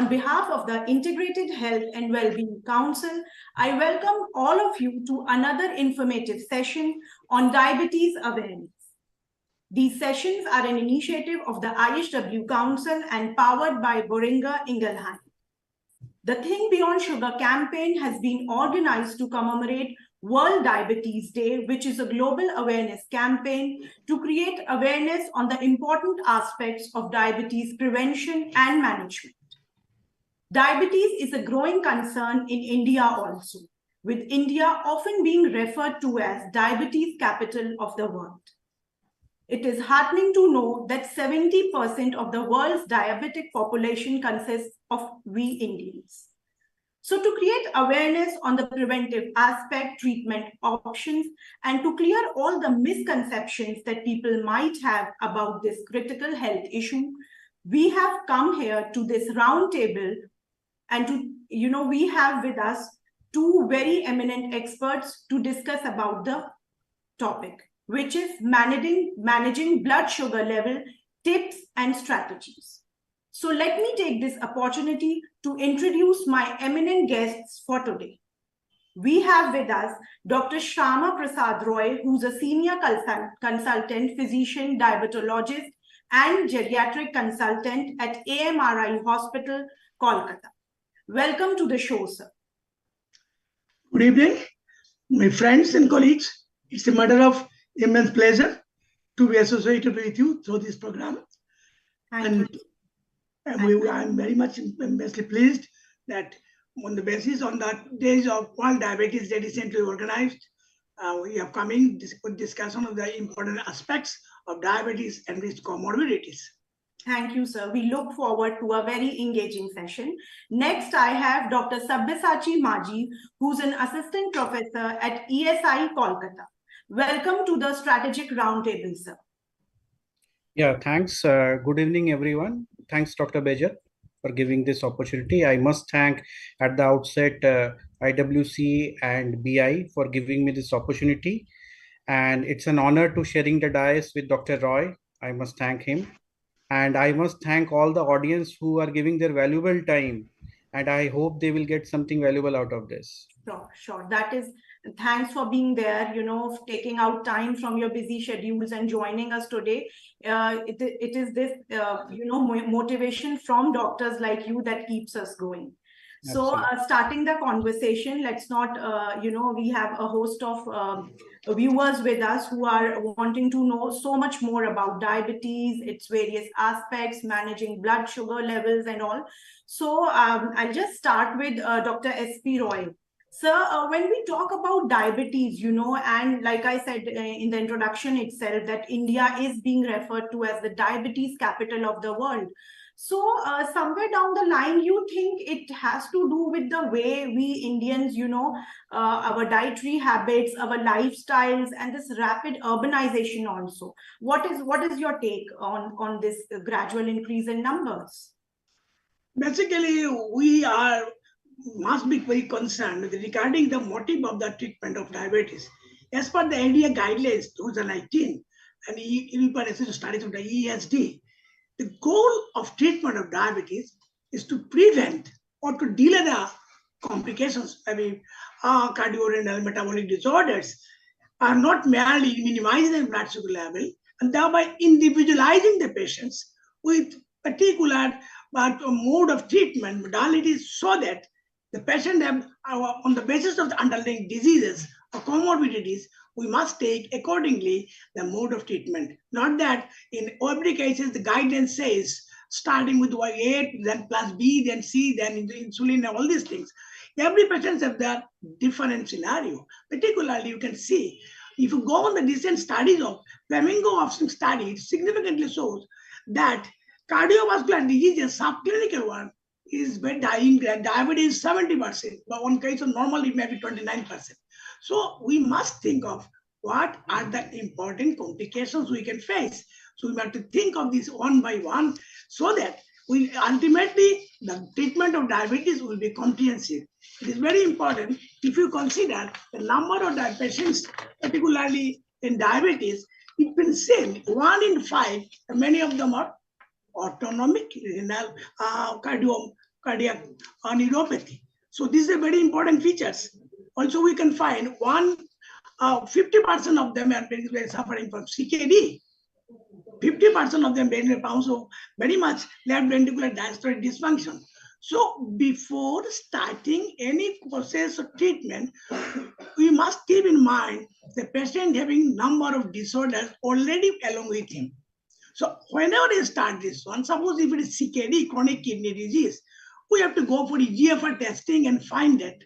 On behalf of the Integrated Health and Wellbeing Council, I welcome all of you to another informative session on diabetes awareness. These sessions are an initiative of the IHW Council and powered by Boehringer Ingelheim. The Think Beyond Sugar campaign has been organized to commemorate World Diabetes Day, which is a global awareness campaign to create awareness on the important aspects of diabetes prevention and management. Diabetes is a growing concern in India also, with India often being referred to as diabetes capital of the world. It is heartening to know that 70% of the world's diabetic population consists of we Indians. So to create awareness on the preventive aspect, treatment options, and to clear all the misconceptions that people might have about this critical health issue, we have come here to this round table and we have with us two very eminent experts to discuss about the topic, which is managing blood sugar level, tips and strategies. So let me take this opportunity to introduce my eminent guests for today. We have with us Dr. Shyama Prasad Roy, who's a senior consultant, physician, diabetologist, and geriatric consultant at AMRI Hospital, Kolkata. Welcome to the show, sir. Good evening, my friends and colleagues. It's a matter of immense pleasure to be associated with you through this program. Thank you. I'm very much immensely pleased that on the basis on the days of World Diabetes Day recently organized, we are coming with discussion of the important aspects of diabetes and its comorbidities. Thank you, sir. We look forward to a very engaging session. Next, I have Dr. Sabyasachi Maji, who's an assistant professor at ESI Kolkata. Welcome to the Strategic Roundtable, sir. Yeah, thanks. Good evening, everyone. Thanks, Dr. Bejar, for giving this opportunity. I must thank at the outset IWC and BI for giving me this opportunity. And it's an honor to sharing the dais with Dr. Roy. I must thank him. And I must thank all the audience who are giving their valuable time. And I hope they will get something valuable out of this. Sure. That is, thanks for being there, taking out time from your busy schedules and joining us today. It is this, motivation from doctors like you that keeps us going. So starting the conversation, let's not, we have a host of viewers with us who are wanting to know so much more about diabetes, its various aspects, managing blood sugar levels and all. So I'll just start with Dr. S.P. Roy. Sir, when we talk about diabetes, and like I said in the introduction itself, that India is being referred to as the diabetes capital of the world. So somewhere down the line, you think it has to do with the way we Indians, our dietary habits, our lifestyles, and this rapid urbanization also. What is your take on this gradual increase in numbers? Basically, we must be very concerned regarding the motive of the treatment of diabetes. As per the India guidelines 2019 and European studies of the ESD, the goal of treatment of diabetes is to prevent or to delay the complications. Cardiorenal metabolic disorders are not merely minimizing the blood sugar level and thereby individualizing the patients with particular mode of treatment modalities so that the patient have, on the basis of the underlying diseases or comorbidities, we must take accordingly the mode of treatment. Not that in every cases the guidance says starting with A, then plus B, then C, then insulin, all these things. Every patient has their different scenario. Particularly, you can see if you go on the recent studies of Flamingo Offspring study, it significantly shows that cardiovascular diseases, subclinical one, is dying diabetes 70%, but one case of normal it may be 29%. So we must think of what are the important complications we can face. So we have to think of this one by one so that we ultimately the treatment of diabetes will be comprehensive. It is very important if you consider the number of patients, particularly in diabetes, it's been seen 1 in 5, many of them are autonomic renal cardiac neuropathy. So these are very important features. Also, we can find 50% of them are suffering from CKD. 50% of them also very much left ventricular diastolic dysfunction. So before starting any process of treatment, we must keep in mind the patient having number of disorders already along with him. So whenever you start this one, suppose if it is CKD, chronic kidney disease, we have to go for EGFR testing and find that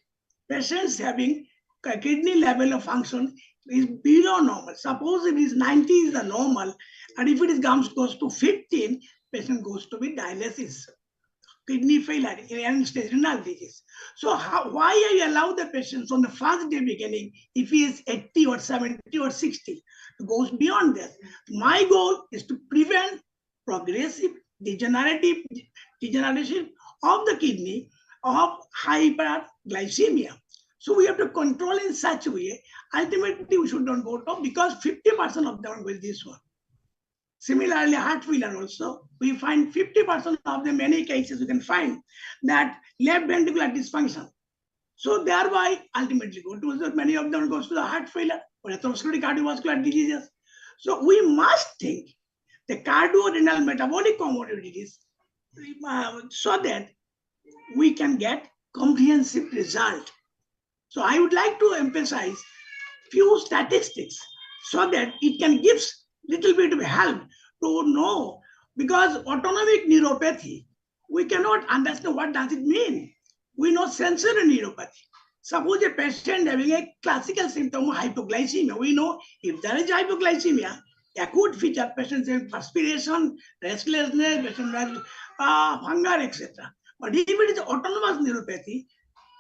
patients having kidney level of function is below normal. Suppose if it is 90 is the normal, and if it is goes to 15, patient goes to be dialysis, kidney failure, and stage renal disease. So why I allow the patients on the first day beginning, if he is 80 or 70 or 60, goes beyond this. My goal is to prevent progressive degeneration of the kidney of hyperglycemia. So we have to control in such a way. Ultimately, we should not go to, because 50% of them will this one. Similarly, heart failure also, we find 50% of the many cases, we can find that left ventricular dysfunction. So thereby, ultimately, many of them goes to the heart failure or atherosclerotic cardiovascular diseases. So we must think the cardiorenal metabolic comorbidities so that we can get comprehensive result. So I would like to emphasize few statistics so that it can give little bit of help to know, because autonomic neuropathy, we cannot understand what does it mean. We know sensory neuropathy. Suppose a patient having a classical symptom of hypoglycemia, we know if there is hypoglycemia, acute feature, patients have perspiration, restlessness, patient has hunger, etc. But if it is autonomous neuropathy,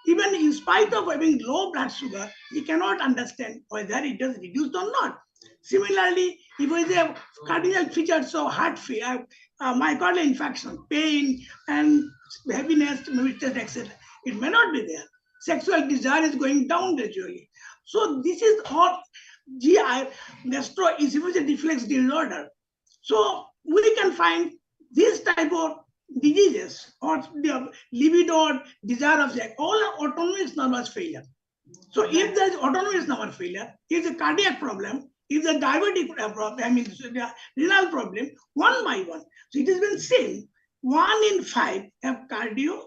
even in spite of having low blood sugar, he cannot understand whether it is reduced or not. Similarly, if it is a cardinal features of heart failure, myocardial infarction, pain, and heaviness, etc., it may not be there. Sexual desire is going down gradually. So this is all GI, gastroesophageal reflex disorder. So we can find this type of diseases or the libido or desire of sex, all are autonomous nervous failure. So if there is autonomous nervous failure, if the cardiac problem, if the diabetic problem, I mean the renal problem, one by one. So it has been seen 1 in 5 have cardio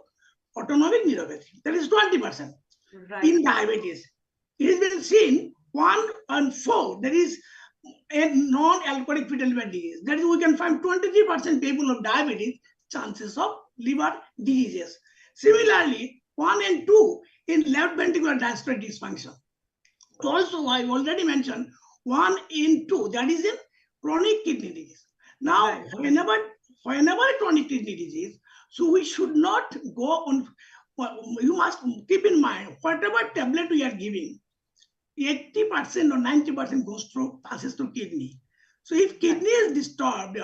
autonomic neuropathy. That is 20%. Right. In diabetes. It has been seen 1 in 4, that is a non-alcoholic fetal liver disease. That is, we can find 23% people of diabetes chances of liver diseases. Similarly, 1 and 2 in left ventricular diastolic dysfunction. Also, I already mentioned 1 in 2, that is in chronic kidney disease. Now, whenever chronic kidney disease, so we should not go on, you must keep in mind, whatever tablet we are giving, 80% or 90% passes through kidney. So if kidney is disturbed,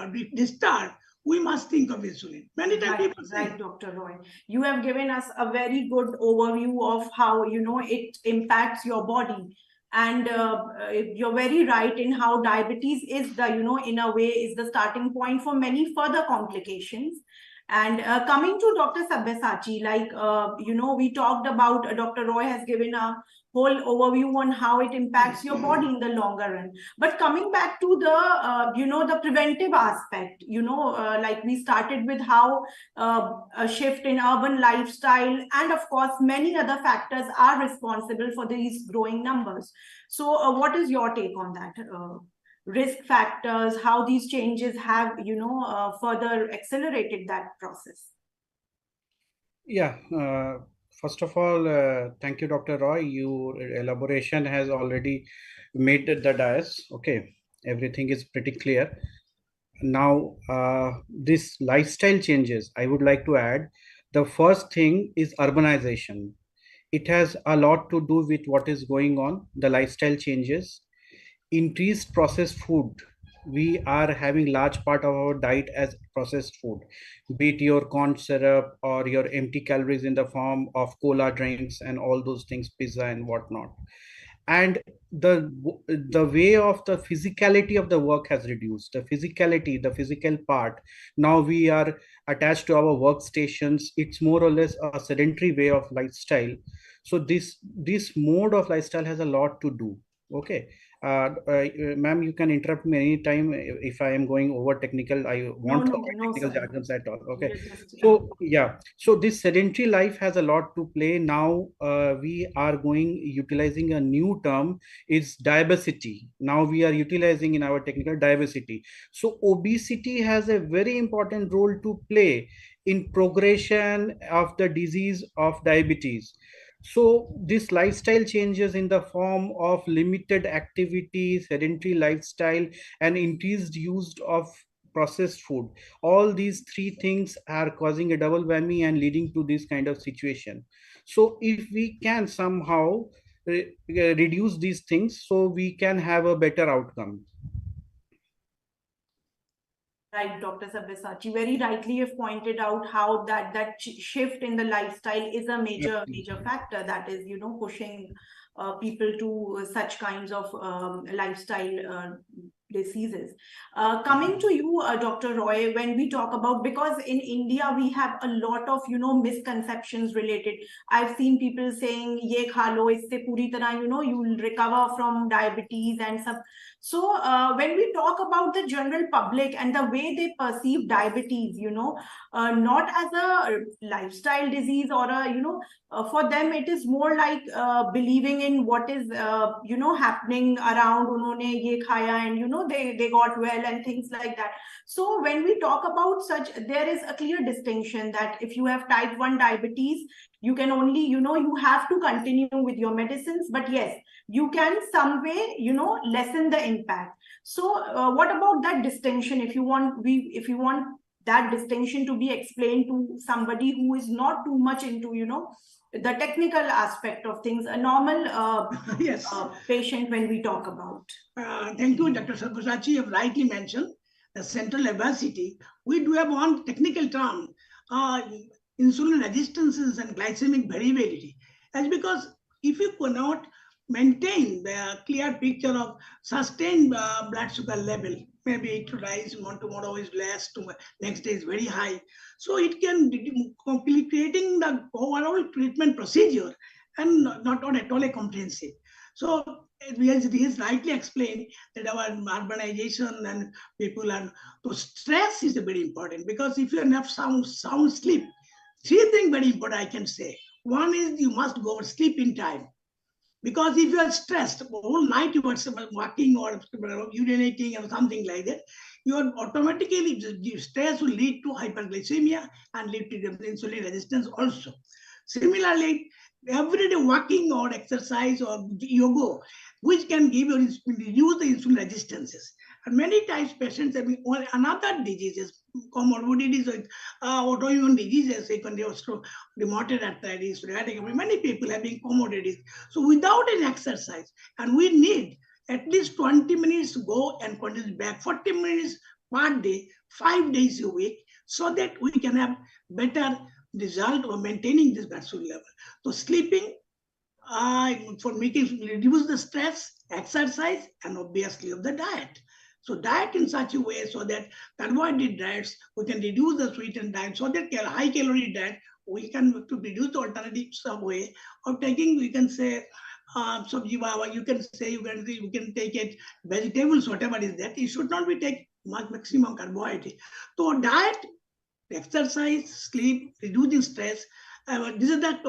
we must think of insulin. Many times people say, right, Dr. Roy. You have given us a very good overview of how, it impacts your body. And you're very right in how diabetes is the, in a way, is the starting point for many further complications. And coming to Dr. Sabyasachi, we talked about, Dr. Roy has given a whole overview on how it impacts your body in the longer run. But coming back to the, the preventive aspect, like we started with how a shift in urban lifestyle and of course, many other factors are responsible for these growing numbers. So what is your take on that? Risk factors, how these changes have, further accelerated that process? Yeah, first of all, thank you, Dr. Roy. Your elaboration has already made the dais. Okay, everything is pretty clear. Now, this lifestyle changes, I would like to add. The first thing is urbanization. It has a lot to do with what is going on, the lifestyle changes. Increased processed food, we are having large part of our diet as processed food, be it your corn syrup or your empty calories in the form of cola drinks and all those things, pizza and whatnot. and the way of the physicality of the work has reduced. The physicality, the physical part, now we are attached to our workstations. It's more or less a sedentary way of lifestyle. So this mode of lifestyle has a lot to do. Okay. Ma'am, you can interrupt me anytime if I am going over technical. I No, want to no, avoid no, technical sir. jargons at all. Okay. You're just So yeah, so this sedentary life has a lot to play. Now we are going utilizing a new term, is diversity. Now we are utilizing in our technical diversity. So obesity has a very important role to play in progression of the disease of diabetes. So this lifestyle changes in the form of limited activity, sedentary lifestyle, and increased use of processed food. All these three things are causing a double whammy and leading to this kind of situation. So if we can somehow reduce these things, so we can have a better outcome. right, Dr. Sabyasachi. Very rightly you've pointed out how that shift in the lifestyle is a major factor that is, pushing people to such kinds of lifestyle diseases. Coming to you, Dr. Roy, when we talk about, because in India we have a lot of misconceptions related. I've seen people saying ye kha lo, isse puri tarah you'll recover from diabetes and some. So when we talk about the general public and the way they perceive diabetes, not as a lifestyle disease or a for them it is more like believing in what is happening around, unhone ye khaya, and they got well and things like that. So when we talk about such, there is a clear distinction that if you have type 1 diabetes, you can only, you have to continue with your medicines, but yes, you can some way, lessen the impact. So what about that distinction? If you want that distinction to be explained to somebody who is not too much into, the technical aspect of things, a normal Yes. patient, when we talk about. Thank you, Dr. Sabyasachi. You have rightly mentioned the central obesity. We do have one technical term, uh, insulin resistances and glycemic variability. That's because if you cannot maintain the clear picture of sustained blood sugar level, maybe it rise tomorrow is less, next day is very high. So it can be complicating the overall treatment procedure and not at all a comprehensive. So it is rightly explained that our urbanization and people are, so stress is very important, because if you have sound sleep, three things very important I can say. One is you must go sleep in time, because if you are stressed whole night, you are walking or urinating or something like that, you are automatically, stress will lead to hyperglycemia and lead to insulin resistance also. Similarly, everyday walking or exercise or yoga, which can give you reduce the insulin resistances. And many times patients having another diseases, comorbidities, like autoimmune diseases, rheumatoid arthritis, rheumatic, many people having comorbidities. So without an exercise, and we need at least 20 minutes to go and continue back, 40 minutes per day, 5 days a week, so that we can have better result of maintaining this blood sugar level. So sleeping, for making reduce the stress, exercise, and obviously of the diet. So diet in such a way so that carbohydrate diets, we can reduce the sweetened diet, so that high calorie diet, we can to reduce the alternatives of way of taking, we can say, sabji baba, you can say, you can take it, vegetables, whatever is that, it should not be take much maximum carbohydrate. So diet, exercise, sleep, reducing stress. This is that,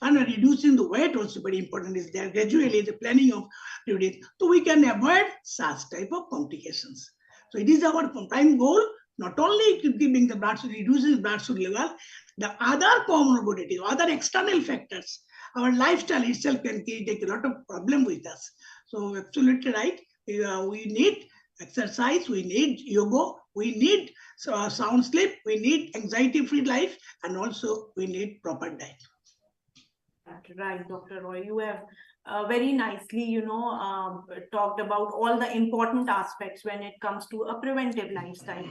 and reducing the weight also very important is there. Gradually, the planning of reducing, so we can avoid such type of complications. So it is our prime goal. Not only keeping the blood sugar, reducing blood sugar level, the other comorbidities, other external factors, our lifestyle itself can take a lot of problem with us. So absolutely right. We need exercise, we need yoga, we need sound sleep, we need anxiety-free life, and also we need proper diet. Right, Dr. Roy, you have very nicely, talked about all the important aspects when it comes to a preventive lifestyle.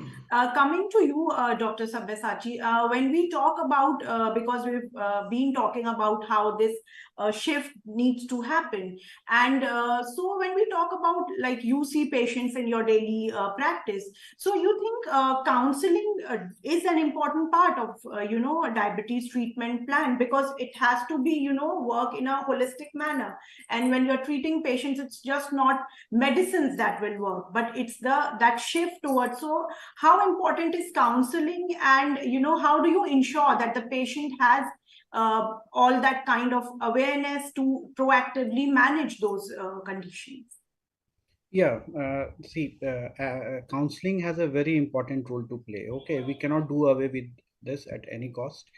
Coming to you, Dr. Sabyasachi, when we talk about, because we've been talking about how this shift needs to happen. And so when we talk about, like, you see patients in your daily practice, so you think counseling is an important part of a diabetes treatment plan, because it has to be work in a holistic manner. And when you're treating patients, it's just not medicines that will work, but it's that shift towards. So how important is counseling, and how do you ensure that the patient has all that kind of awareness to proactively manage those conditions? Yeah, counseling has a very important role to play. Okay, we cannot do away with this at any cost.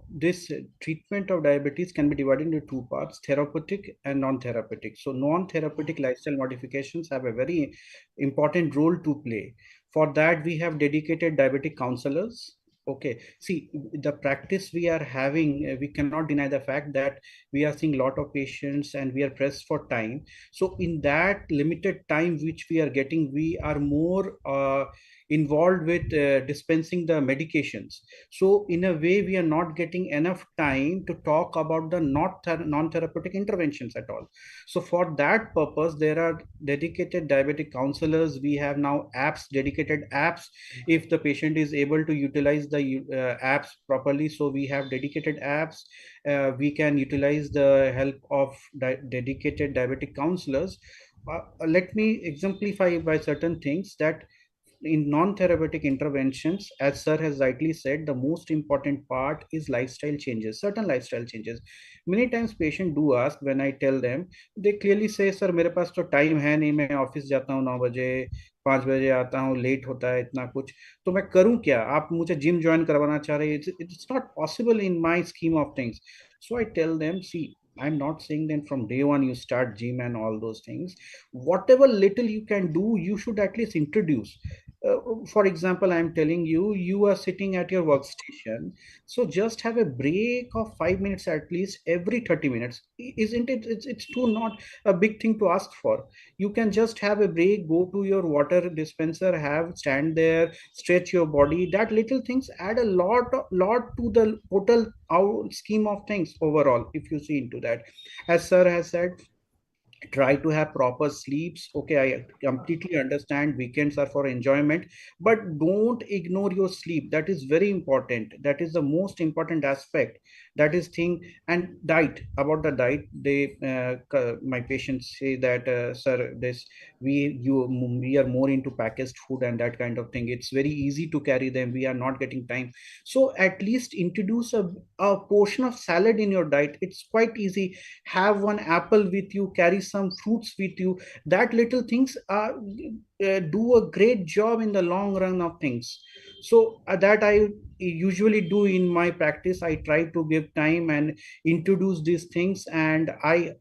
This treatment of diabetes can be divided into two parts: therapeutic and non-therapeutic. So, non-therapeutic lifestyle modifications have a very important role to play. For that, we have dedicated diabetic counselors. Okay, see, the practice we are having, we cannot deny the fact that we are seeing a lot of patients and we are pressed for time. So in that limited time which we are getting, we are more involved with dispensing the medications. So in a way, we are not getting enough time to talk about the non-therapeutic interventions at all. So for that purpose, there are dedicated diabetic counselors. We have now apps, dedicated apps, if the patient is able to utilize the apps properly. So we have dedicated apps. We can utilize the help of dedicated diabetic counselors. Let me exemplify by certain things that in non-therapeutic interventions, as sir has rightly said, the most important part is lifestyle changes, certain lifestyle changes. Many times patient do ask, when I tell them, they clearly say, sir मेरे पास तो time है नहीं, मैं office जाता हूँ 9 बजे, 5 बजे आता हूँ, लेट होता है इतना कुछ, तो मैं करूँ क्या? आप मुझे जिम ज्वाइन करवाना चाह रहे हैं, it's not possible in my scheme of things. So I tell them, see, I'm not saying that from day one you start gym and all those things. Whatever little you can do, you should at least introduce. For example, I'm telling you, you are sitting at your workstation, so just have a break of 5 minutes at least every 30 minutes. Isn't it? It's too not a big thing to ask for. You can just have a break, go to your water dispenser, have stand there, stretch your body. That little things add a lot to the total scheme of things overall. If you see into that, as sir has said, try to have proper sleeps. Okay, I completely understand weekends are for enjoyment, but don't ignore your sleep. That is very important. That is the most important aspect. That is thing. And diet, about the diet, they my patients say that, sir, this we are more into packaged food and that kind of thing. It's very easy to carry them, we are not getting time. So at least introduce a portion of salad in your diet. It's quite easy. Have one apple with you, carry some fruits with you. That little things do a great job in the long run of things. So that I usually do in my practice. I try to give time and introduce these things, and I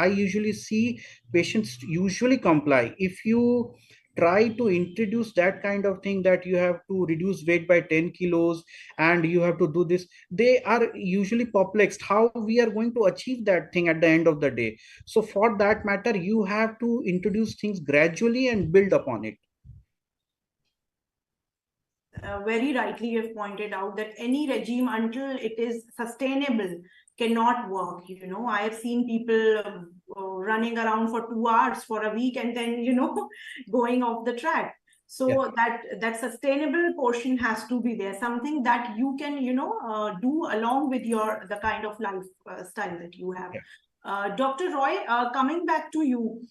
usually see patients usually comply. If you try to introduce that kind of thing, that you have to reduce weight by 10 kilos and you have to do this, they are usually perplexed how we are going to achieve that thing at the end of the day. So for that matter, you have to introduce things gradually and build upon it. Very rightly you have pointed out that any regime, until it is sustainable, cannot work. I have seen people running around for 2 hours for a week and then going off the track. So that sustainable portion has to be there, something that you can do along with the kind of lifestyle that you have. Dr. Roy, coming back to you,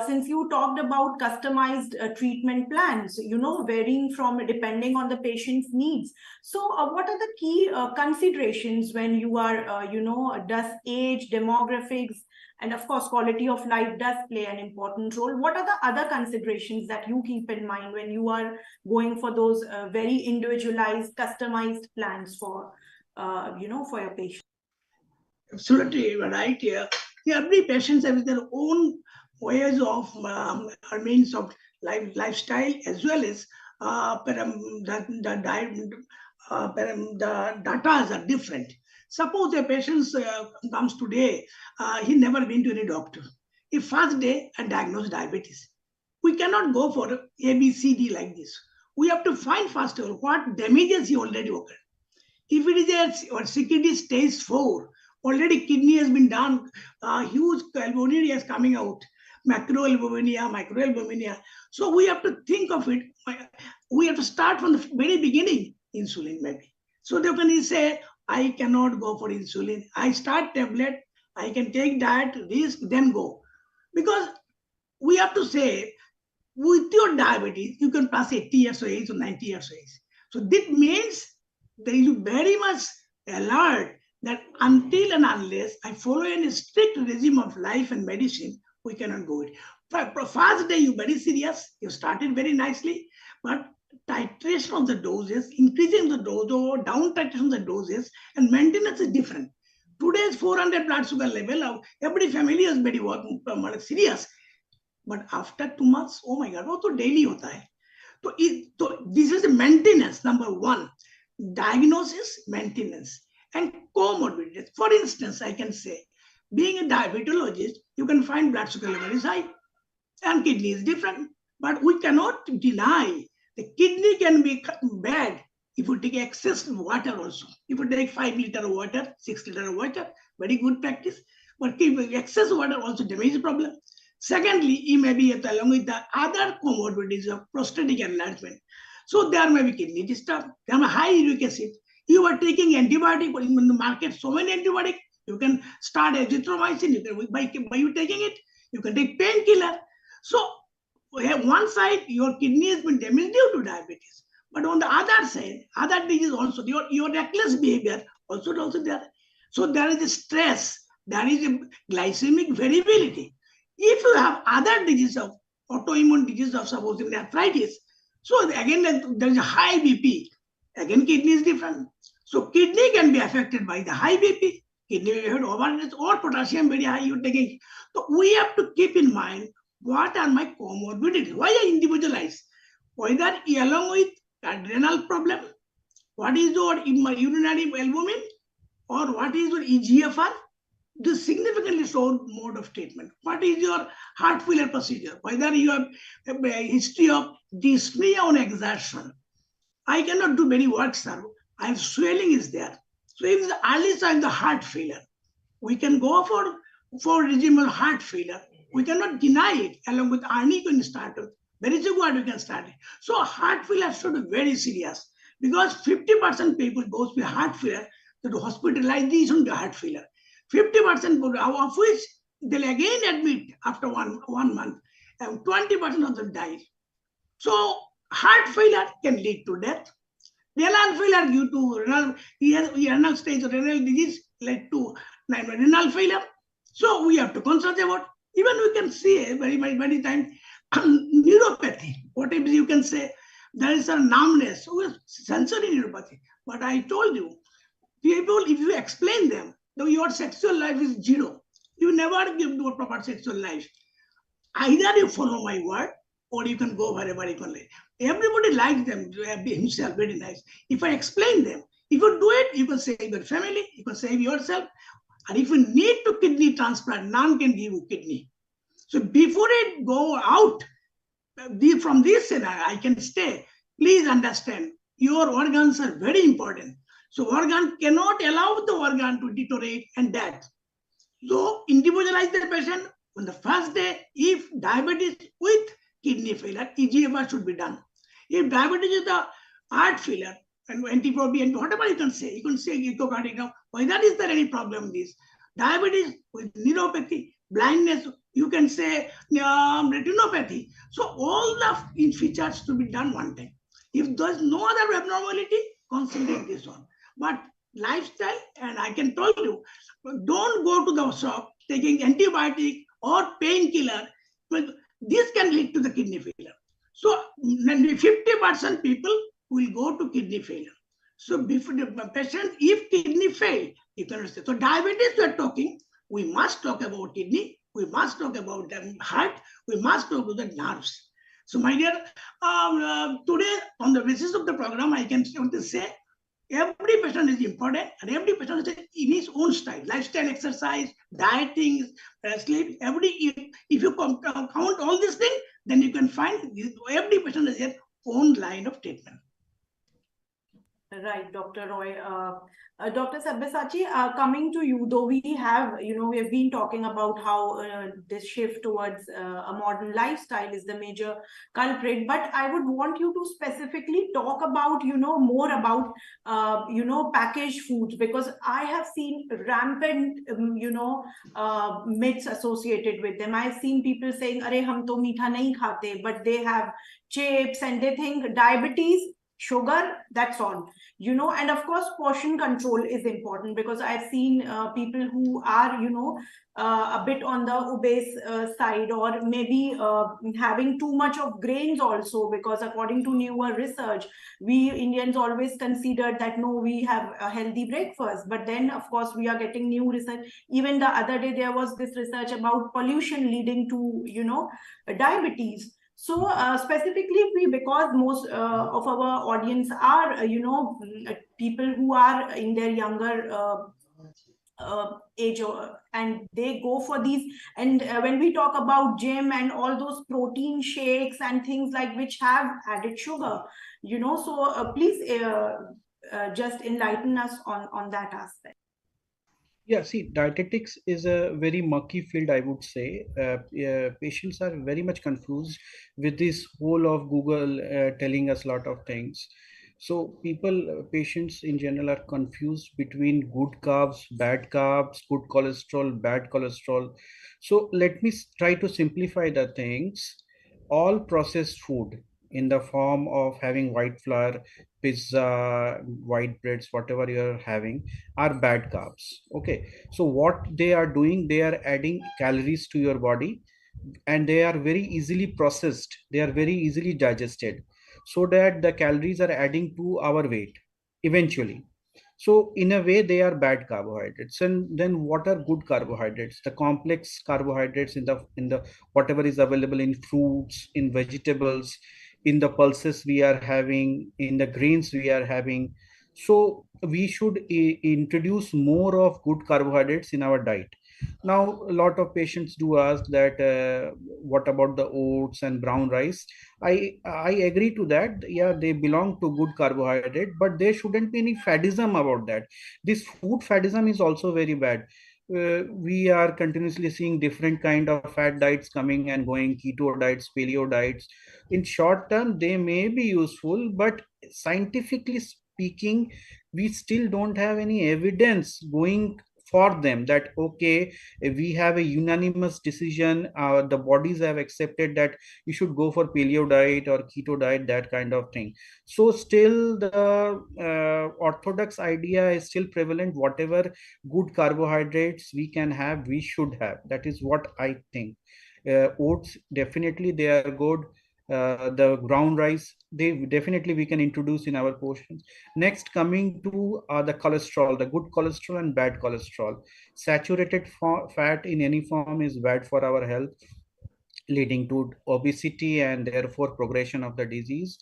since you talked about customized treatment plans, varying from depending on the patient's needs. So what are the key considerations when you are, does age, demographics, and of course, quality of life does play an important role. What are the other considerations that you keep in mind when you are going for those very individualized, customized plans for, for your patient? Absolutely right here. Every patient has their own ways of or means of lifestyle, as well as the data are different. Suppose a patient comes today, he never been to any doctor. He first day and diagnosed diabetes. We cannot go for A, B, C, D like this. We have to find first what damages he already occurred. If it is a CKD stage 4, Already kidney has been done, huge albuminuria is coming out, macroalbuminuria, microalbuminuria. So we have to think of it. We have to start from the very beginning, insulin maybe. So they can say, I cannot go for insulin. I start tablet, I can take diet, risk, then go. Because we have to say, with your diabetes, you can pass 80 years of age or 90 years of age. So this means that you very much alert that until and unless I follow a strict regime of life and medicine, we cannot go it. First day, you very serious, you started very nicely, but titration of the doses, increasing the dose or down titration of the doses, and maintenance is different. Today's 400 blood sugar level, every family is very serious. But after 2 months, oh my God, वो तो daily होता है. So this is the maintenance, number one. Diagnosis, maintenance, and comorbidities. For instance, I can say, being a diabetologist, you can find blood sugar level is high, and kidney is different. But we cannot deny the kidney can be bad if you take excess water also. If you take 5 liters of water, 6 liters of water, very good practice. But excess water also damages problem. Secondly, it may be along with the other comorbidities of prostatic enlargement. So there may be kidney disturb, there may be high uric acid. You are taking antibiotic in the market, so many antibiotic. You can start azithromycin. You can by you taking it, you can take painkiller. So one side, your kidney has been damaged due to diabetes. But on the other side, other disease also, your reckless behavior also there. So there is a stress, there is a glycemic variability. If you have other disease of autoimmune disease of supposing arthritis, so again there is a high BP. Again, kidney is different. So kidney can be affected by the high BP. Kidney may have overrun or potassium very high you taking. So we have to keep in mind what are my comorbidities. Why I individualize? Whether along with adrenal problem, what is your urinary albumin, or what is your EGFR? This significantly shown mode of treatment. What is your heart failure procedure? Whether you have a history of dyspnea on exertion. I cannot do many work, sir. I have swelling is there. So if the early sign the heart failure, we can go for regime of heart failure. We cannot deny it. Along with ARNI, can start with. Very good, we can start it. So heart failure should be very serious because 50% people goes with heart failure to hospitalization to heart failure. 50% of which they'll again admit after one month, and 20% of them die. So heart failure can lead to death. Renal failure due to renal stage renal disease led to renal failure. So we have to concentrate about. Even we can see many times neuropathy. What if you can say there is a numbness, sensory neuropathy. But I told you, people, if you explain them, though your sexual life is zero, you never give to a proper sexual life. Either you follow my word or you can go wherever you can live. Everybody likes them himself, very nice. If I explain them, if you do it, you can save your family, you can save yourself. And if you need to kidney transplant, none can give you kidney. So before it go out, from this scenario, I can stay. Please understand, your organs are very important. So organ cannot allow the organ to deteriorate and death. So individualize the patient on the first day. If diabetes with kidney failure, EGFR should be done. If diabetes is the heart failure and antibody and whatever you can say echocardiogram, whether is there any problem with this? Diabetes with neuropathy, blindness, you can say retinopathy. So all the features to be done one time. If there's no other abnormality, concentrate this one. But lifestyle, and I can tell you, don't go to the shop taking antibiotic or painkiller. This can lead to the kidney failure. So 50% people will go to kidney failure. So before the patient, if kidney fail, you can understand. So diabetes we are talking, we must talk about kidney, we must talk about the heart, we must talk about the nerves. So my dear, today on the basis of the program, I can say every patient is important and every patient is in his own style, lifestyle, exercise, dieting, sleep, if you count all these things, then you can find every patient has their own line of treatment. Right, Dr. Roy. Dr. Sabyasachi, coming to you, though we have, we have been talking about how this shift towards a modern lifestyle is the major culprit, but I would want you to specifically talk about, more about, packaged foods, because I have seen rampant, myths associated with them. I've seen people saying, "Arey, hum to meetha nahi khate," but they have chips and they think diabetes, sugar, that's all. And of course portion control is important, because I've seen people who are a bit on the obese side, or maybe having too much of grains also, because according to newer research, we Indians always considered that no, we have a healthy breakfast, but then of course we are getting new research. Even the other day there was this research about pollution leading to diabetes. So specifically, because most of our audience are, people who are in their younger age, and they go for these. And when we talk about gym and all those protein shakes and things like which have added sugar, so please just enlighten us on that aspect. Yeah, see, dietetics is a very murky field, I would say. Patients are very much confused with this whole of Google telling us a lot of things. So patients in general are confused between good carbs, good cholesterol, bad cholesterol. So let me try to simplify the things. All processed food in the form of having white flour, pizza, white breads, whatever you're having, are bad carbs. Okay, so what they are doing, they are adding calories to your body, and they are very easily processed, they are very easily digested, so that the calories are adding to our weight eventually. So in a way they are bad carbohydrates. And then what are good carbohydrates? The complex carbohydrates in the whatever is available in fruits, in vegetables, in the pulses we are having, in the grains we are having. So we should introduce more of good carbohydrates in our diet. Now a lot of patients do ask that what about the oats and brown rice? I agree to that. Yeah, they belong to good carbohydrate, but there shouldn't be any faddism about that. This food faddism is also very bad. We are continuously seeing different kind of fat diets coming and going, keto diets, paleo diets. In short term they may be useful, but scientifically speaking, we still don't have any evidence going for them that okay, we have a unanimous decision, the bodies have accepted that you should go for paleo diet or keto diet, that kind of thing. So still the orthodox idea is still prevalent. Whatever good carbohydrates we can have, we should have. That is what I think. Oats, definitely they are good. The brown rice, they definitely we can introduce in our portions. Next, coming to the cholesterol, the good cholesterol and bad cholesterol. Saturated fat in any form is bad for our health, leading to obesity and therefore progression of the disease.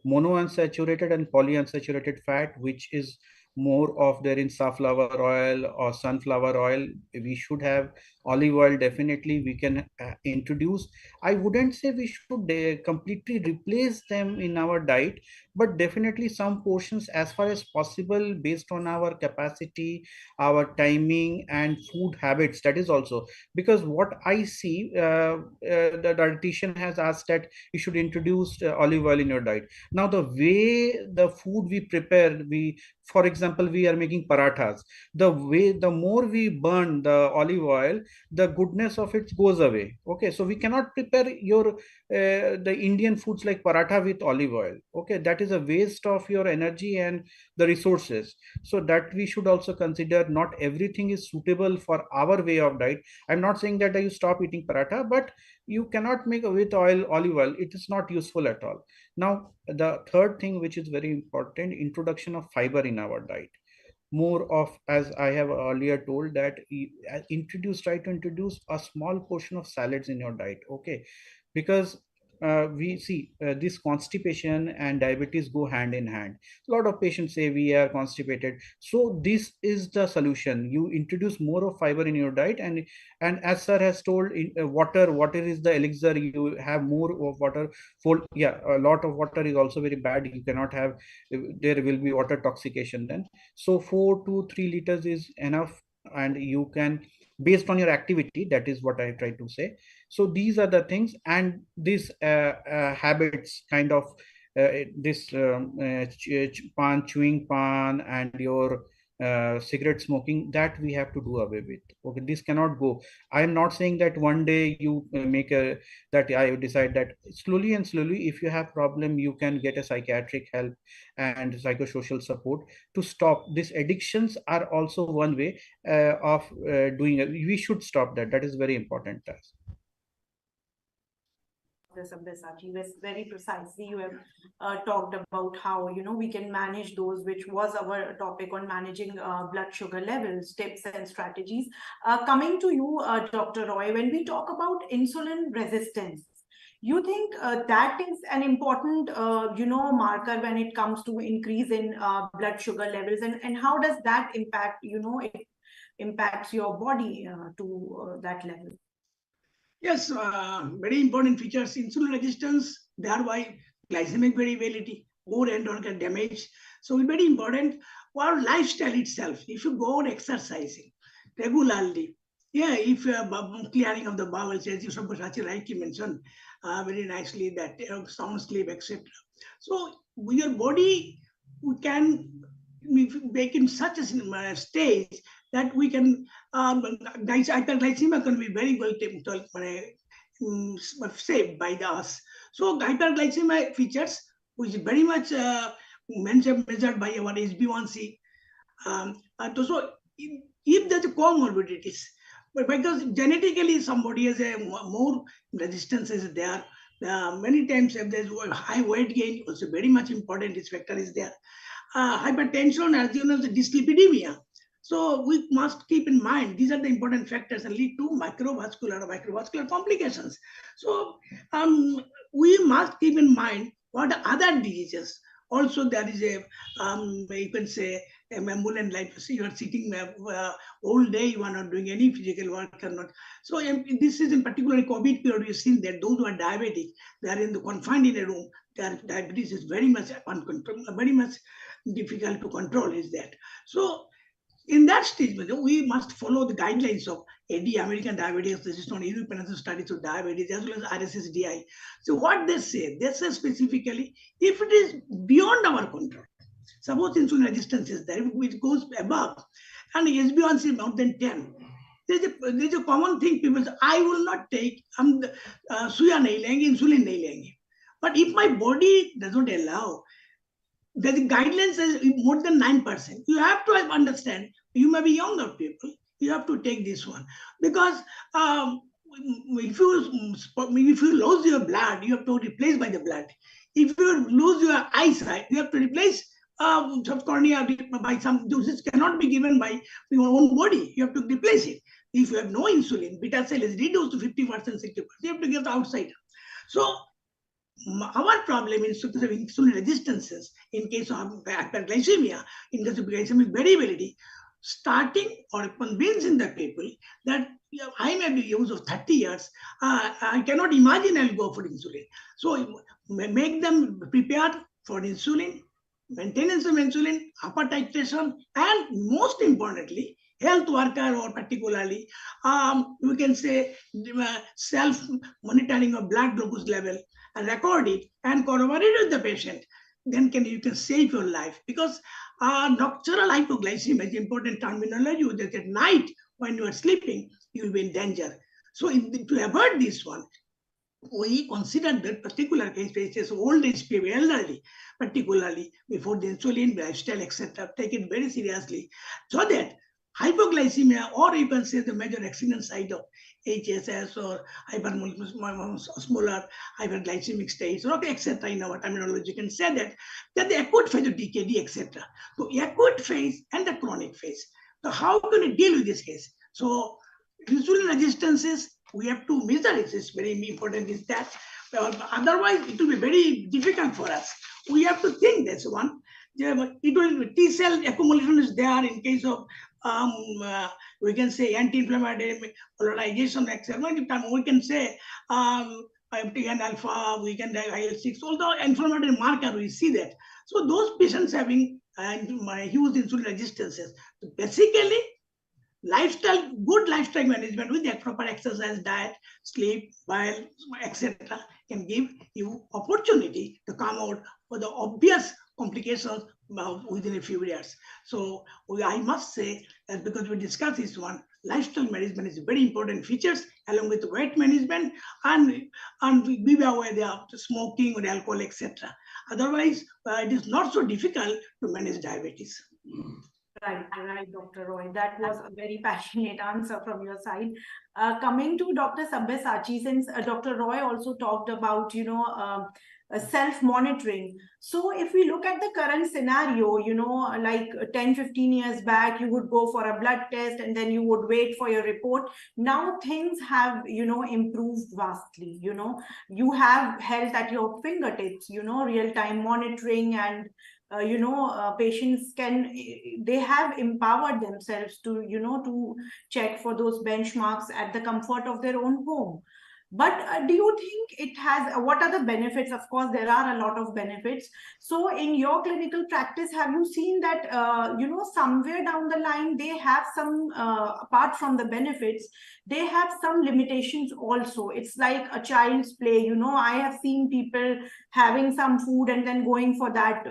Monounsaturated and polyunsaturated fat, which is more of there in safflower oil or sunflower oil, we should have. Olive oil, definitely we can introduce. I wouldn't say we should completely replace them in our diet, but definitely some portions as far as possible, based on our capacity, our timing and food habits. That is also because what I see, the dietitian has asked that you should introduce olive oil in your diet. Now the way the food we prepare, we, for example, we are making parathas, the way, the more we burn the olive oil, the goodness of it goes away. Okay, so we cannot prepare your the Indian foods like paratha with olive oil. Okay, that is a waste of your energy and the resources. So that we should also consider. Not everything is suitable for our way of diet. I'm not saying that you stop eating paratha, but you cannot make with olive oil. It is not useful at all. Now, the third thing, which is very important, introduction of fiber in our diet. More of, as I have earlier told, that try to introduce a small portion of salads in your diet. Okay, because we see this constipation and diabetes go hand in hand. A lot of patients say we are constipated. So this is the solution. You introduce more of fiber in your diet, and as sir has told, in water is the elixir. You have more of water. For yeah, a lot of water is also very bad. You cannot have, there will be water toxication then. So 4 to 3 liters is enough, and you can, based on your activity, that is what I try to say. So these are the things, and these habits kind of this pan, chewing pan, and your cigarette smoking, that we have to do away with. Okay, this cannot go. I am not saying that one day you make a, that I decide that. Slowly and slowly, if you have problem, you can get a psychiatric help and psychosocial support to stop. These addictions are also one way of doing it. We should stop that. That is very important task. Sabyasachi, very precisely you have talked about how we can manage those, which was our topic on managing blood sugar levels, tips and strategies. Coming to you, Dr. Roy, when we talk about insulin resistance, you think that is an important marker when it comes to increase in blood sugar levels, and how does that impact, it impacts your body to that level? Yes, very important features. Insulin resistance, thereby glycemic variability, more end organ damage. So it's very important. Our lifestyle itself, if you go on exercising regularly, yeah, if you have clearing of the bowels, as you Sabyasachi rightly mentioned very nicely, that sound sleep, etc. So your body can make in such a stage that we can hyperglycemia can be very well saved by us. So hyperglycemia features, which is very much measured by our HB1C. And also, if there's a comorbidities, but because genetically somebody has a more resistance is there. Many times if there's high weight gain, also very much important, this factor is there. Hypertension, as you know, the dyslipidemia. So we must keep in mind these are the important factors and lead to microvascular complications. So we must keep in mind what are other diseases. Also, there is a you can say a ambulant life. So you are sitting all day, you are not doing any physical work, or not. So this is in particular COVID period. We've seen that those who are diabetic, they are confined in a room. Their diabetes is very much uncontrolled, very much difficult to control. Is that so? In that stage, we must follow the guidelines of AD, American Diabetes Association, European Studies of Diabetes, as well as RSSDI. So what they say specifically, if it is beyond our control, suppose insulin resistance is there, which goes above, and HbA1c is more than 10, there's a common thing people say, I will not take, suya nahi lenge, insulin nahi lenge. But if my body doesn't allow, the guidelines says more than 9%. You have to understand, you may be younger people, you have to take this one. Because if you lose your blood, you have to replace by the blood. If you lose your eyesight, you have to replace cornea by some doses cannot be given by your own body. You have to replace it. If you have no insulin, beta cell is reduced to 50%, 60%. You have to give the outside. So our problem is insulin resistances in case of hyperglycemia, in case of glycemic variability, starting or convincing the people that I may be used of 30 years, I cannot imagine I'll go for insulin. So make them prepared for insulin, maintenance of insulin, upper titration, and most importantly, health worker or particularly, we can say self-monitoring of blood glucose level and record it and corroborate with the patient. Then you can save your life, because nocturnal hypoglycemia is important terminology. That at night when you are sleeping, you will be in danger. So to avoid this one, we consider that particular case basis, old age people, elderly, particularly before the insulin, lifestyle, etc., take it very seriously, so that hypoglycemia, or you can say the major accident side of HSS or hyperosmolar hyperglycemic states, or etc. In our terminology, you can say that the acute phase of DKD, etc. So acute phase and the chronic phase. So how can we deal with this case? So insulin resistances, we have to measure it. It's very important is that Otherwise, it will be very difficult for us. We have to think this one. It will T cell accumulation is there in case of um, uh, we can say anti-inflammatory polarization, etc. We can say IMTN alpha, we can IL-6, all the inflammatory marker we see that. So those patients having huge insulin resistances. So basically, good lifestyle management with the proper exercise, diet, sleep, bile, etc., can give you opportunity to come out for the obvious complications within a few years. So I must say that because we discussed this one, lifestyle management is very important features along with weight management and be aware of smoking or alcohol, etc. Otherwise, it is not so difficult to manage diabetes. Right, Dr. Roy. That was a very passionate answer from your side. Coming to Dr. Sabyasachi, since Dr. Roy also talked about, self-monitoring. So if we look at the current scenario, like 10, 15 years back, you would go for a blood test and then you would wait for your report. Now things have, improved vastly. You have health at your fingertips, real-time monitoring and patients they have empowered themselves to check for those benchmarks at the comfort of their own home. But do you think it has, what are the benefits? Of course, there are a lot of benefits. So in your clinical practice, have you seen that, somewhere down the line, they have some, apart from the benefits, they have some limitations also. It's like a child's play. I have seen people having some food and then going for that,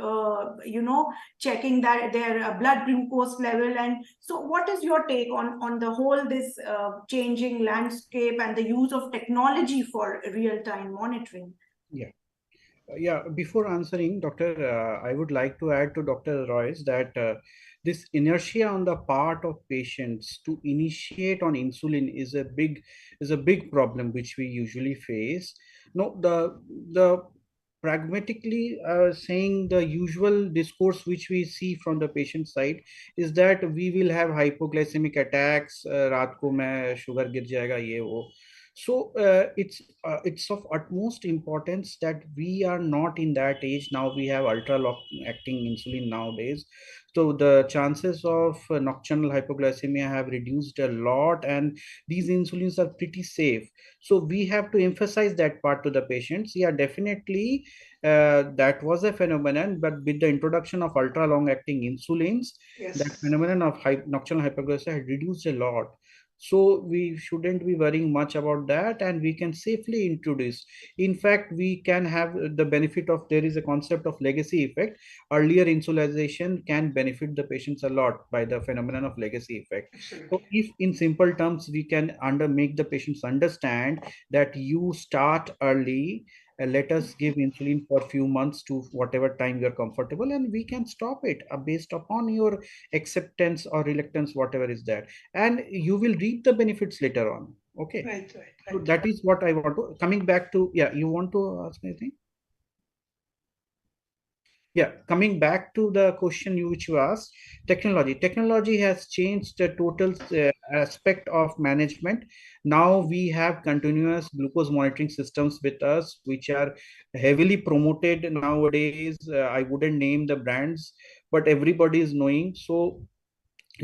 checking that their blood glucose level. And so what is your take on the whole, this changing landscape and the use of technology for real-time monitoring? Yeah. Yeah, before answering, Doctor, I would like to add to Dr. Roy's that this inertia on the part of patients to initiate on insulin is a big problem which we usually face. No, the pragmatically saying the usual discourse which we see from the patient side is that we will have hypoglycemic attacks, रात को मैं sugar गिर जाएगा ये वो. So it's of utmost importance that we are not in that age now. We have ultra long acting insulin nowadays, so the chances of nocturnal hypoglycemia have reduced a lot, and these insulins are pretty safe. So we have to emphasize that part to the patients. Yeah, definitely, that was a phenomenon, but with the introduction of ultra long acting insulins, Yes. that phenomenon of nocturnal hypoglycemia had reduced a lot. So we shouldn't be worrying much about that, and we can safely introduce. In fact, we can have the benefit of, there is a concept of legacy effect. Earlier insulinization can benefit the patients a lot by the phenomenon of legacy effect. So if in simple terms we can make the patients understand that you start early, let us give insulin for a few months to whatever time you're comfortable, and we can stop it based upon your acceptance or reluctance, whatever is there, and you will reap the benefits later on. Okay. Right. So that is what I want to, coming back to, yeah, you want to ask me anything? Yeah, coming back to the question which you asked, technology has changed the total aspect of management. Now we have continuous glucose monitoring systems with us, which are heavily promoted nowadays. I wouldn't name the brands, but everybody is knowing. So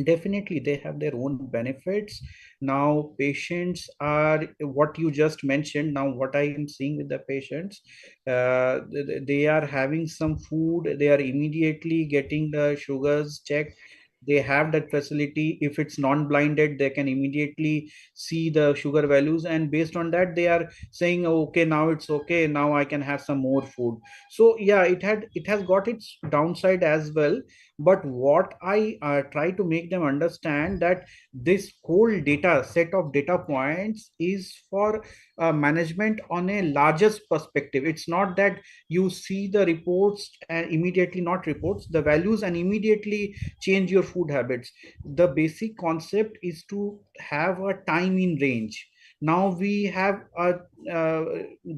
definitely they have their own benefits. Now patients are, what you just mentioned, now what I am seeing with the patients, they are having some food, they are immediately getting the sugars checked. They have that facility. If it's non-blinded, they can immediately see the sugar values, and based on that they are saying, okay, now it's okay, now I can have some more food. So yeah, it has got its downside as well. But what I try to make them understand, that this whole data set of data points is for management on a largest perspective. It's not that you see the reports and immediately, not reports, the values, and immediately change your food habits. The basic concept is to have a time in range. Now we have uh,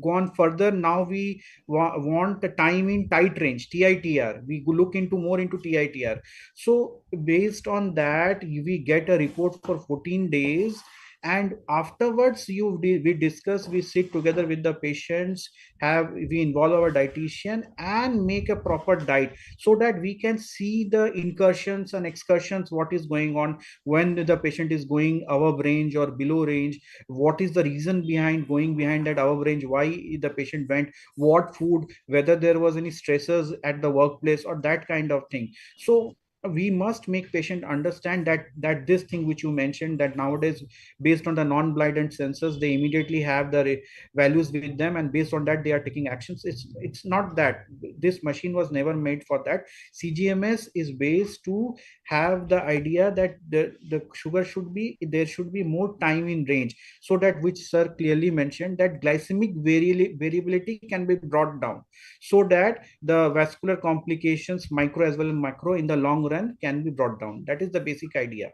gone further. Now we want the time in tight range, TITR. We look into more into TITR. So based on that, we get a report for 14 days. And afterwards, we discuss, we sit together with the patients, we involve our dietitian and make a proper diet, so that we can see the incursions and excursions, what is going on when the patient is going above range or below range, what is the reason behind going behind that above range, why the patient went, what food, whether there was any stressors at the workplace or that kind of thing. So we must make patient understand that this thing which you mentioned, that nowadays, based on the non-blinded sensors, they immediately have the values with them, and based on that they are taking actions. It's not that. This machine was never made for that. CGMS is based to have the idea that the sugar should be, there should be more time in range, so that, which sir clearly mentioned, that glycemic variability can be brought down, so that the vascular complications, micro as well as macro, in the long run can be brought down. That is the basic idea.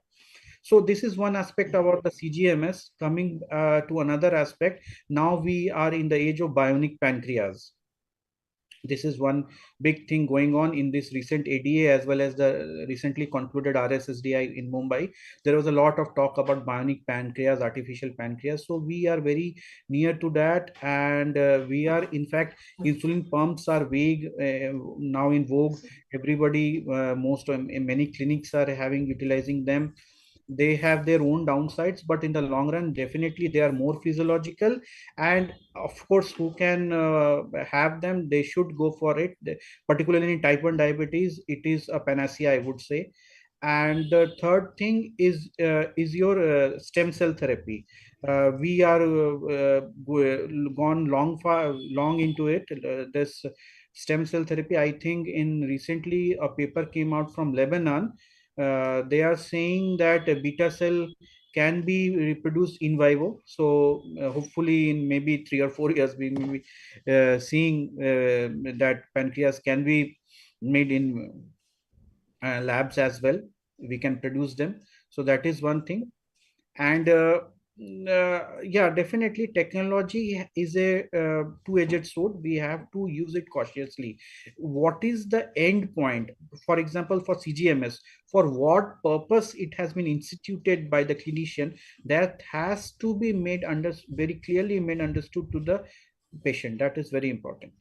So this is one aspect about the CGMS. Coming to another aspect, now we are in the age of bionic pancreas. This is one big thing going on in this recent ADA as well as the recently concluded RSSDI in Mumbai. There was a lot of talk about bionic pancreas, artificial pancreas. So we are very near to that, and we are, in fact, insulin pumps are vague now in vogue. Everybody, many clinics are utilizing them. They have their own downsides, but in the long run, definitely they are more physiological. And of course, who can have them, they should go for it. Particularly in type 1 diabetes, it is a panacea, I would say. And the third thing is your stem cell therapy. We are gone long into it. This stem cell therapy, I think, in recently a paper came out from Lebanon. They are saying that beta cell can be reproduced in vivo. So hopefully in maybe 3 or 4 years, we may be seeing that pancreas can be made in labs as well. We can produce them. So that is one thing. And yeah, definitely technology is a two-edged sword. We have to use it cautiously. What is the end point? For example, for CGMS, for what purpose it has been instituted by the clinician, that has to be made very clearly made understood to the patient. That is very important.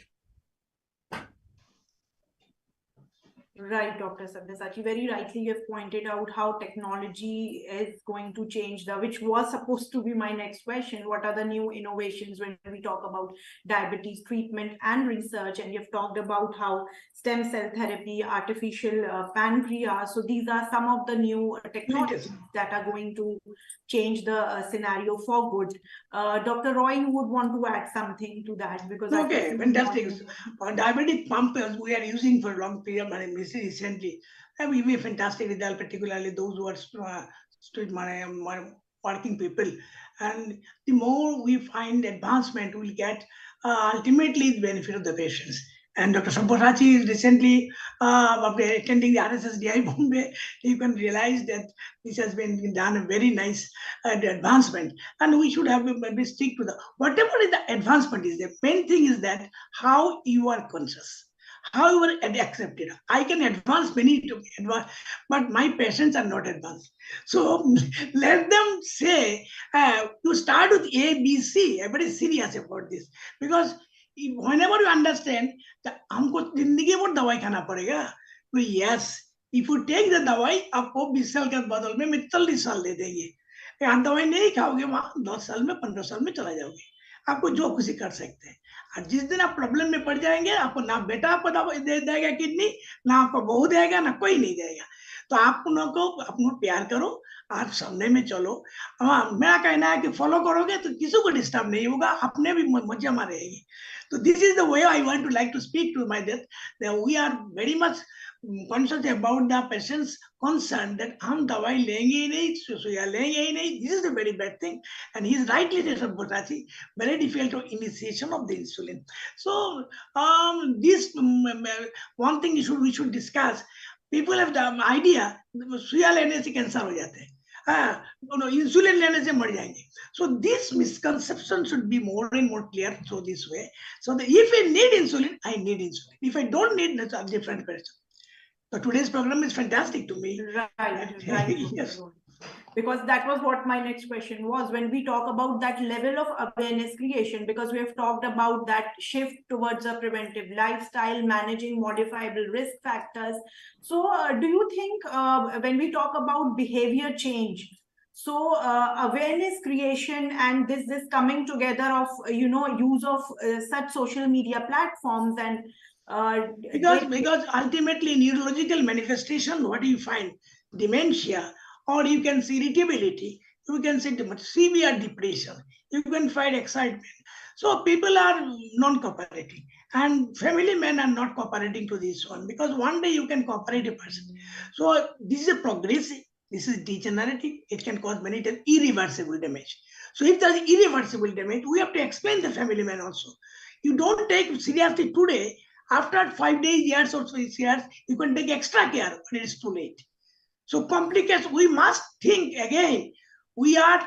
Right, Dr. Sabyasachi, very rightly you have pointed out how technology is going to change which was supposed to be my next question. What are the new innovations when we talk about diabetes treatment and research? And you've talked about how stem cell therapy, artificial pancreas. So these are some of the new technologies that are going to change the scenario for good. Dr. Roy, you would want to add something to that? Because okay, fantastic. Diabetic pump we are using for a long period of recently. We be fantastic result, particularly those who are working people. And the more we find advancement, we'll get ultimately the benefit of the patients. And Dr. Sabyasachi is recently, after attending the RSSDI Bombay, you can realize that this has been done a very nice advancement. And we should have maybe stick to the, whatever is the advancement is, the main thing is that how you are conscious. How you are accepted. I can advance many to advance, but my patients are not advanced. So let them say, you start with A, B, C. Everybody is serious about this. Because whenever you understand that हमको जिंदगी भर दवाई खाना पड़ेगा, तो yes, if you take the दवाई, आपको 20 साल के बदल में 40 साल दे देंगे. आप दवाई नहीं खाओगे, वहां 10 साल में 15 साल में चला जाओगे. आपको जो खुशी कर सकते हैं. और जिस दिन आप प्रॉब्लम में पड़ जाएंगे, आपको ना बेटा आपको दवाई दे देगा किडनी, ना आपको बहू देगा, ना कोई नहीं देगा. तो आप उनको अपना प्यार करो, आप सामने में चलो. मेरा कहना है कि फॉलो करोगे तो किसी को डिस्टर्ब नहीं होगा, अपने भी मजा मारेगी. So this is the way I want to like to speak to my death, that we are very much conscious about the patient's concern that हम दवाई लेंगे ही नहीं, सुइया लेंगे ही नहीं. This is a very bad thing, and he is rightly Dr. Bhattachi, very difficult to initiation of the insulin. So this one thing we should discuss. People have the idea सुइया लेने से कैंसर हो जाते हैं. Insulin लेने से मर जाएंगे. So this misconception should be more and more clear through this way. So that if I need insulin, I need insulin. If I don't need, that's a different question. So today's program is fantastic to me. Right. Yes. Because that was what my next question was. When we talk about that level of awareness creation, because we have talked about that shift towards a preventive lifestyle, managing modifiable risk factors. So do you think when we talk about behavior change, so awareness creation and this coming together of use of such social media platforms and because ultimately neurological manifestation, what do you find? Dementia, or you can see irritability, you can see severe depression, you can find excitement. So people are non-cooperating, and family men are not cooperating to this one, because one day you can cooperate a person. So this is a progressive, this is degenerative, it can cause many times irreversible damage. So if there is irreversible damage, we have to explain the family man also. You don't take seriously today, after 5 days, years or 6 years, you can take extra care, but it is too late. So complications, we must think again. We are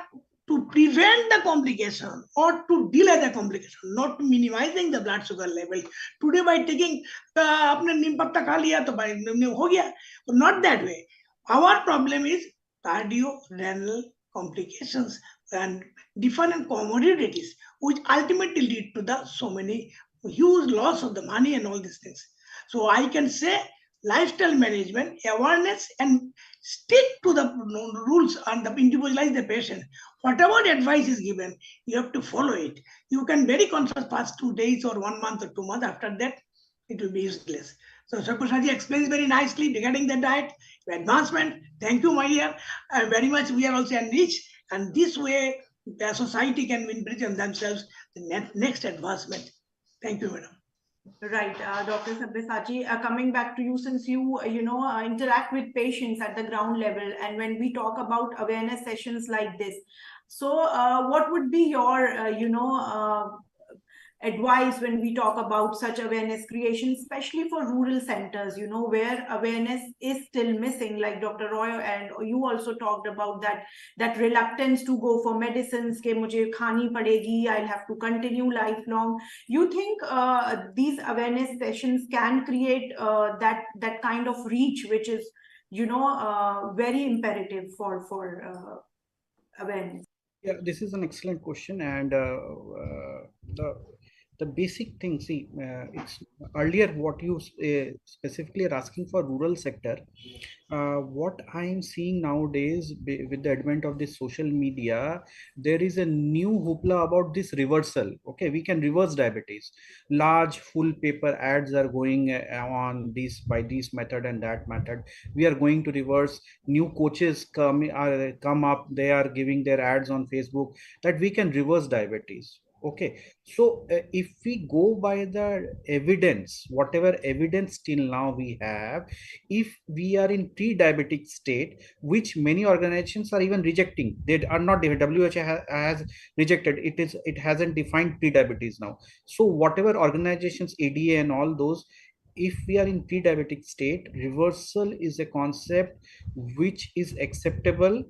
to prevent the complication or to delay the complication, not minimizing the blood sugar level. Today by taking आपने नीम पत्ता खा लिया तो भाई हो गया. Not that way. Our problem is cardiorenal complications and different comorbidities, which ultimately lead to the so many huge loss of the money and all these things. So I can say lifestyle management, awareness, and stick to the rules and the individualize the patient. Whatever advice is given, you have to follow it. You can very conscious past 2 days or 1 month or 2 months. After that, it will be useless. So Shakushaji explains very nicely regarding the diet, advancement. Thank you, my dear. Very much we are also enriched, and this way the society can win bridge on themselves the next advancement. Thank you, madam. Right, Dr. Sabyasachi, coming back to you, since you interact with patients at the ground level, and when we talk about awareness sessions like this, so what would be your advice when we talk about such awareness creation, especially for rural centers, where awareness is still missing, like Dr. Roy and you also talked about that reluctance to go for medicines, ke mujhe khani padegi, I'll have to continue lifelong. You think these awareness sessions can create that kind of reach, which is very imperative for awareness? Yeah, this is an excellent question, and the basic thing. See, it's earlier what you specifically are asking for rural sector. What I am seeing nowadays with the advent of this social media, there is a new hoopla about this reversal. Okay, we can reverse diabetes. Large full paper ads are going on this by this method and that method. We are going to reverse. New coaches come up. They are giving their ads on Facebook that we can reverse diabetes. Okay, so if we go by the evidence, whatever evidence till now we have, if we are in pre-diabetic state, which many organizations are even rejecting, they are not, WHO has rejected it, it hasn't defined pre-diabetes now. So whatever organizations, ADA and all those, if we are in pre-diabetic state, reversal is a concept which is acceptable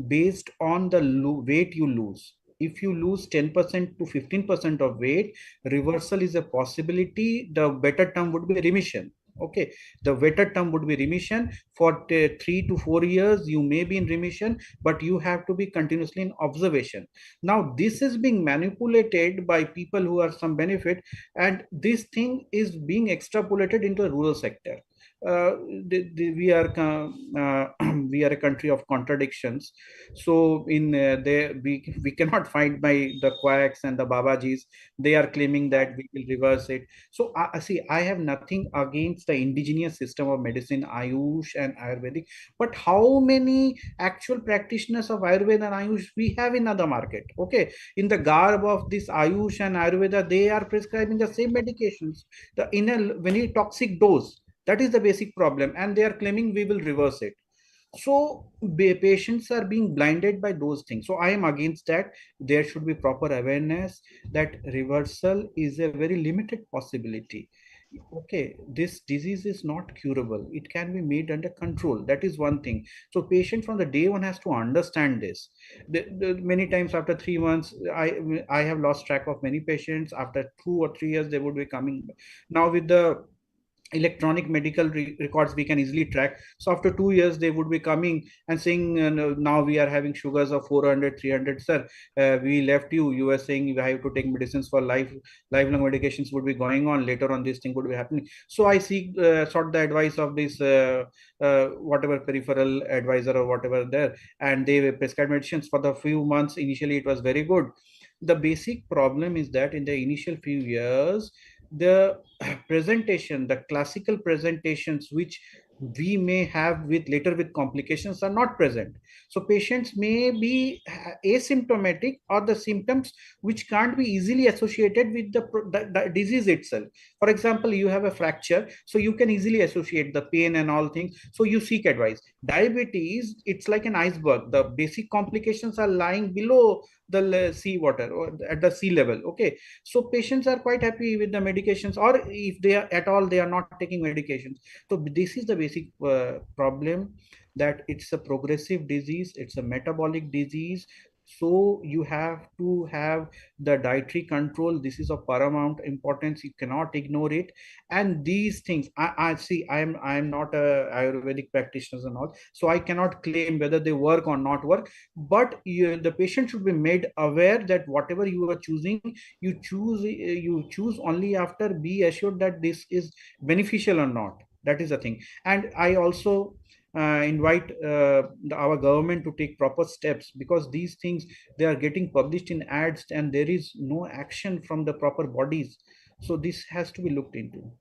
based on the weight you lose. If you lose 10% to 15% of weight, reversal is a possibility. The better term would be remission. Okay, the better term would be remission. For 3 to 4 years you may be in remission, but you have to be continuously in observation. Now this is being manipulated by people who are some benefit, and this thing is being extrapolated into the rural sector. We are we are a country of contradictions. So in there we cannot find by the quacks and the babajis. They are claiming that we will reverse it. So see, I have nothing against the indigenous system of medicine, Ayush and Ayurvedic, but how many actual practitioners of Ayurveda and Ayush we have in other market? Okay, in the garb of this Ayush and Ayurveda, they are prescribing the same medications, the in a very toxic dose. That is the basic problem, and they are claiming we will reverse it. So patients are being blinded by those things. So I am against that. There should be proper awareness that reversal is a very limited possibility. Okay, this disease is not curable. It can be made under control. That is one thing. So patient from the day one has to understand this. Many times after 3 months, I have lost track of many patients. After 2 or 3 years, they would be coming. Now with the electronic medical records we can easily track. So after 2 years they would be coming and saying, no, now we are having sugars of 400, 300, sir. We left you, you were saying you have to take medicines for lifelong medications would be going on. Later on this thing would be happening. So I sought the advice of this whatever peripheral advisor or whatever there, and they prescribed medicines for the few months. Initially it was very good. The basic problem is that in the initial few years, the presentation, the classical presentations which we may have with later with complications are not present. So patients may be asymptomatic, or the symptoms which can't be easily associated with the disease itself. For example, you have a fracture, so you can easily associate the pain and all things, so you seek advice. Diabetes, it's like an iceberg. The basic complications are lying below the sea water or at the sea level. Okay, so patients are quite happy with the medications, or if they are at all they are not taking medications. So this is the basic problem, that it's a progressive disease, it's a metabolic disease. So you have to have the dietary control. This is of paramount importance, you cannot ignore it. And these things, I see, I am not a ayurvedic practitioner and all, so I cannot claim whether they work or not work. But the patient should be made aware that whatever you are choosing, you choose only after be assured that this is beneficial or not. That is the thing. And I also invite our government to take proper steps, because these things, they are getting published in ads and there is no action from the proper bodies. So this has to be looked into.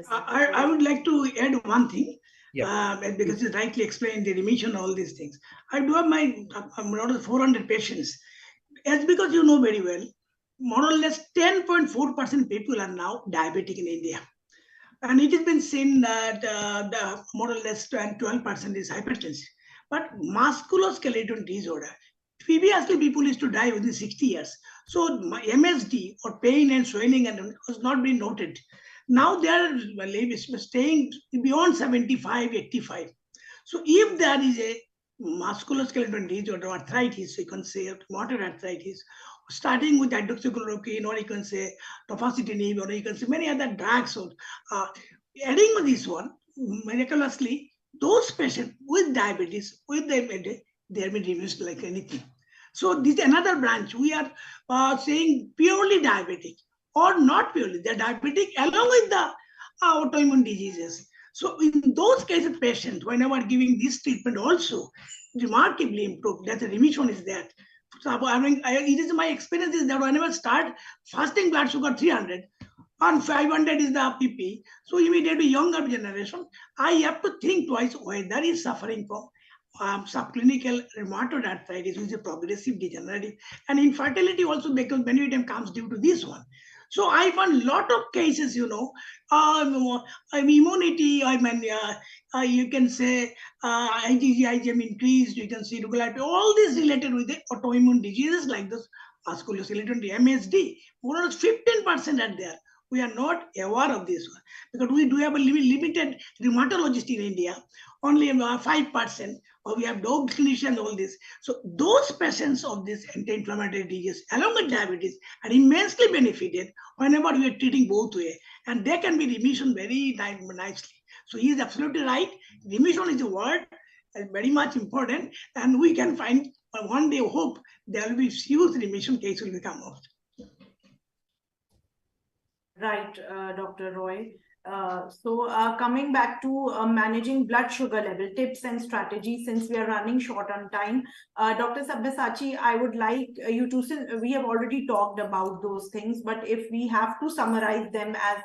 I would like to add one thing, Yeah. because you rightly explained the remission, all these things. I do have my around 400 patients. As because you know very well, more or less 10.4% people are now diabetic in India. And it has been seen that the more or less 12% is hypertension. But musculoskeletal disorder, previously people used to die within 60 years. So my MSD, or pain and swelling, and was not being noted. Now they are staying beyond 75, 85. So if there is a musculoskeletal disorder, arthritis, you can say rheumatoid arthritis, starting with hydroxychloroquine, or you can say tofacitinib, or you can say many other drugs. Or adding this one, miraculously, those patients with diabetes, with the MD, they have been reduced like anything. So this is another branch. We are saying purely diabetic, or not purely. They're diabetic along with the autoimmune diseases. So in those cases, patients, whenever giving this treatment also, remarkably improved. That the remission is there. So it is my experience is that whenever I start fasting blood sugar 300, and 500 is the PP, so immediately younger generation, I have to think twice whether is suffering from subclinical rheumatoid arthritis, which is a progressive degenerative, and infertility also, because many of them comes due to this one. So I found a lot of cases, immunity, you can say IgM increased, you can see regularity, all this related with the autoimmune diseases like this musculoskeletal MSD, more or less 15% are there. We are not aware of this one, because we do have a limited rheumatologist in India, only 5%, or we have dog clinicians, all this. So those patients of this anti-inflammatory disease, along with diabetes, are immensely benefited whenever we are treating both way, and they can be remission very nicely. So he is absolutely right. Remission is a word, very much important, and we can find one day hope there will be huge remission case will become out. Right, Dr. Roy. Coming back to managing blood sugar level, tips and strategies, since we are running short on time. Dr. Sabyasachi, I would like you to, since we have already talked about those things, but if we have to summarize them as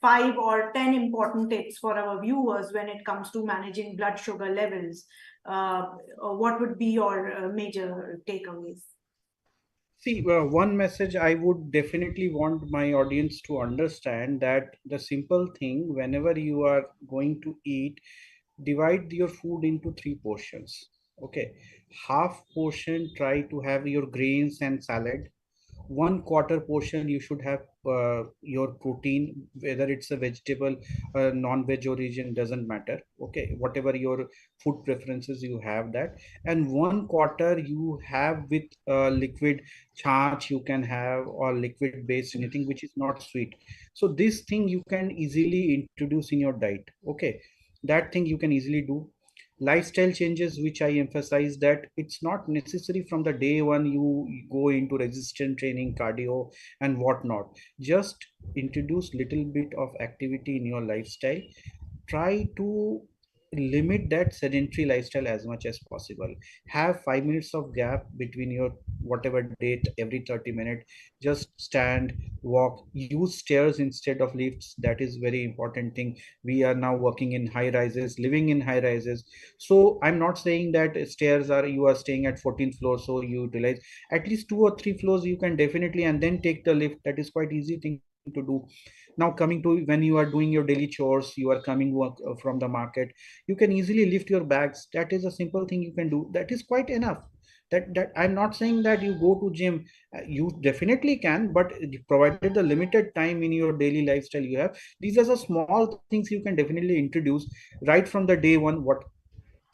5 or 10 important tips for our viewers when it comes to managing blood sugar levels, what would be your major takeaways? See, one message I would definitely want my audience to understand, that the simple thing, whenever you are going to eat, divide your food into 3 portions. Okay. Half portion, try to have your grains and salad. 1/4 portion, you should have your protein, whether it's a vegetable, non-veg origin, doesn't matter. Okay, whatever your food preferences, you have that. And 1/4 you have with liquid charge you can have, or liquid based anything which is not sweet. So this thing you can easily introduce in your diet. Okay, that thing you can easily do. Lifestyle changes, which I emphasize, that it's not necessary from the day one you go into resistance training, cardio and whatnot. Just introduce little bit of activity in your lifestyle. Try to limit that sedentary lifestyle as much as possible. Have 5 minutes of gap between your whatever date, every 30 minutes. Just stand, walk, use stairs instead of lifts. That is very important thing. We are now working in high rises, living in high rises. So I'm not saying that stairs are, you are staying at 14th floor, so you utilize at least 2 or 3 floors you can definitely, and then take the lift. That is quite easy thing to do. Now coming to when you are doing your daily chores, you are coming work from the market, you can easily lift your bags. That is a simple thing you can do. That is quite enough. That I'm not saying that you go to gym. You definitely can, but provided the limited time in your daily lifestyle you have, these are the small things you can definitely introduce right from the day one. What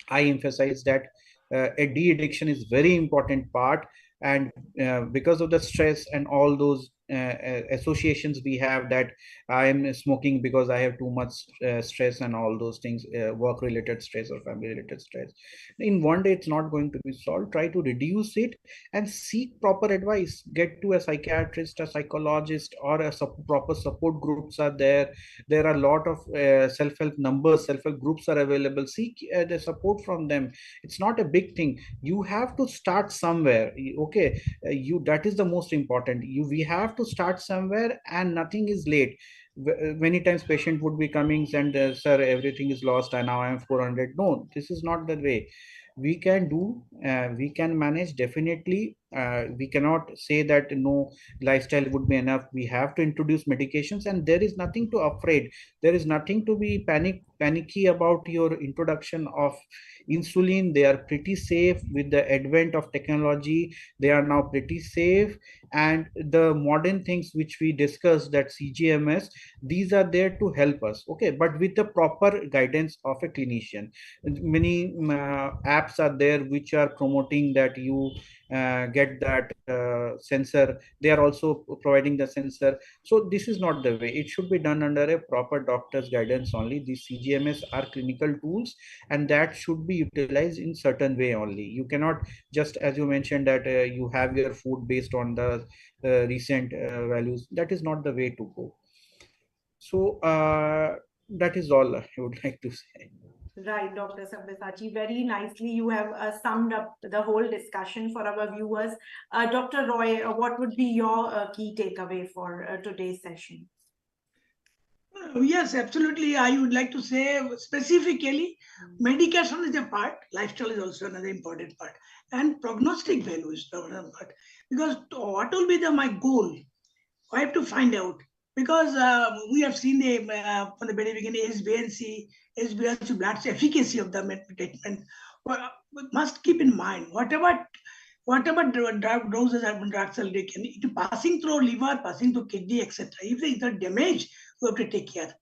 I emphasize that a de-addiction is very important part. And because of the stress and all those associations we have, that I am smoking because I have too much stress and all those things, work related stress or family related stress, in one day it's not going to be solved. Try to reduce it and seek proper advice. Get to a psychiatrist, a psychologist, or proper support groups are there. There are a lot of self-help numbers, self-help groups are available. Seek the support from them. It's not a big thing. You have to start somewhere. Okay, you, that is the most important. You, we have to start somewhere, and nothing is late. Many times patient would be coming and sir, everything is lost and now I am 400. No, this is not the way. We can do, we can manage definitely. We cannot say that no, lifestyle would be enough. We have to introduce medications, and there is nothing to afraid. There is nothing to be panicky about your introduction of insulin. They are pretty safe with the advent of technology. They are now pretty safe. And the modern things which we discussed, that CGMS, these are there to help us. Okay, but with the proper guidance of a clinician. Many apps are there which are promoting that you get that sensor. They are also providing the sensor. So this is not the way. It should be done under a proper doctor's guidance only. These CGMS are clinical tools, and that should be utilized in certain way only. You cannot just, as you mentioned, that you have your food based on the recent values. That is not the way to go. So that is all I would like to say. Right, Dr. Sabyasachi, very nicely you have summed up the whole discussion for our viewers. Dr. Roy, what would be your key takeaway for today's session? Yes, absolutely. I would like to say specifically, medication is a part, lifestyle is also another important part, and prognostic value is another part. Because what will be my goal? I have to find out, because we have seen from the very beginning HbA1c, HbA1c blood efficacy of the treatment. Well, we must keep in mind whatever doses have been drugs are taken, it passing through liver, passing through kidney, etc. If there is a damage, we have to take care.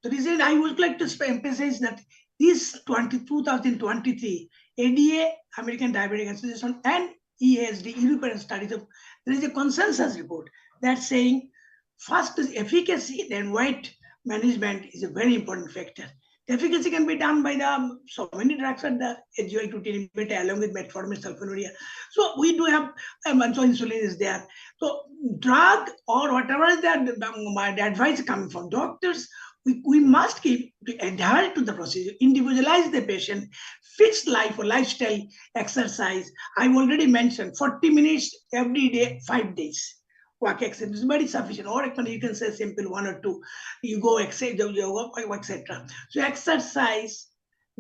The reason I would like to emphasize that this 2023 ADA, American Diabetic Association, and EASD, European studies, there is a consensus report that's saying first is efficacy, then weight management is a very important factor. The efficacy can be done by the so many drugs at the SGLT2 inhibitor along with metformin, sulfonylurea. So we do have so insulin is there. So drug or whatever is that the advice coming from doctors, we must keep to adhere to the procedure, individualize the patient, fixed life or lifestyle exercise. I've already mentioned 40 minutes every day, 5 days. Walk exercise is very sufficient, or you can say simple 1 or 2. You go exercise, etc. So exercise,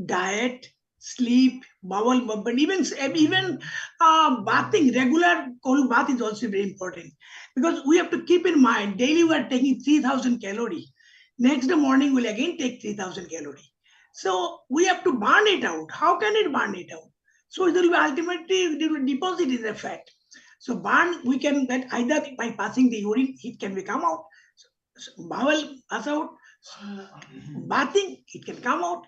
diet, sleep, bowel movement, even bathing, regular cold bath is also very important, because we have to keep in mind daily we are taking 3,000 calories. Next morning we'll again take 3,000 calories. So we have to burn it out. How can it burn it out? So it will be ultimately it will deposit in the fat. So burn, we can that either by passing the urine, it can be come out. bowel pass out, bathing, it can come out.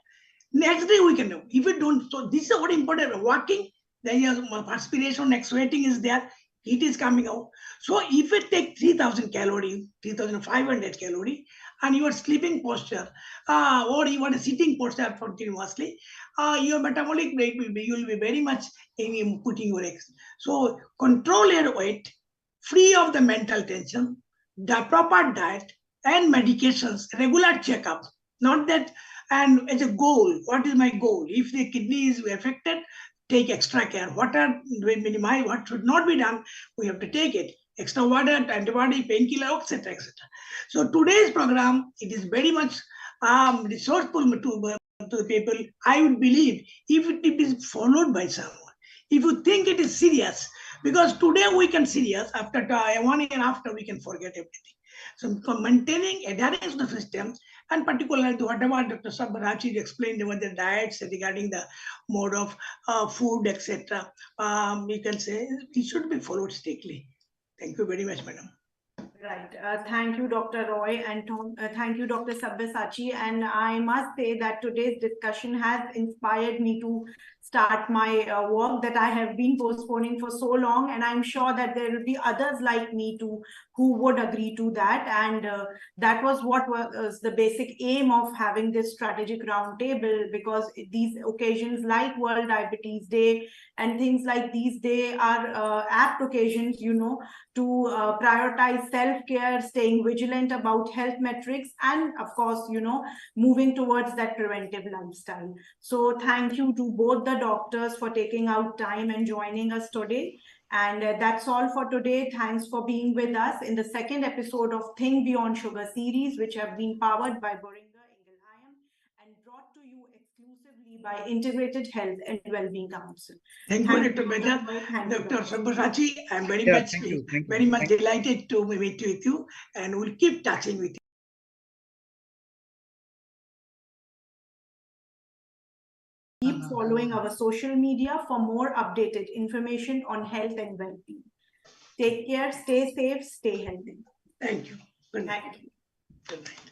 Next day we can know. If you don't, so this is what important. Walking, then your perspiration, next sweating is there, heat is coming out. So if you take 3,000 calories, 3,500 calories, and your sleeping posture, or even a sitting posture continuously, your metabolic rate will be, you will be very much in putting your eggs. So control your weight, free of the mental tension, the proper diet and medications, regular checkup. Not that, and as a goal, what is my goal? If the kidney is affected, take extra care. What are we minimize? What should not be done? We have to take it. Extra water, antibody, painkiller, etc., etc. So today's program, it is very much resourceful to the people. I would believe if it is followed by someone. If you think it is serious, because today we can serious, after 1 year after we can forget everything. So maintaining adherence to the system, and particularly whatever Dr. Sabbarachi explained about the diets regarding the mode of food, etc., we can say it should be followed strictly. Thank you very much, madam. Right. Thank you, Dr. Roy, and thank you, Dr. Sabyasachi. And I must say that today's discussion has inspired me to start my work that I have been postponing for so long. And I'm sure that there will be others like me too who would agree to that. And that was what was the basic aim of having this strategic roundtable, because these occasions like World Diabetes Day and things like these, they are apt occasions, you know, to prioritize self-care, staying vigilant about health metrics, and of course, you know, moving towards that preventive lifestyle. So thank you to both the doctors for taking out time and joining us today. And that's all for today. Thanks for being with us in the second episode of Think Beyond Sugar series, which have been powered by Boehringer Ingelheim and brought to you exclusively by Integrated Health and Wellbeing Council. Thank you, Dr. Bajaj. Dr. Sabbarachi, I'm very much delighted to meet with you, and we'll keep touching with you. Keep following our social media for more updated information on health and well-being. Take care, stay safe, stay healthy. Thank you. Good night. Thank you. Good night.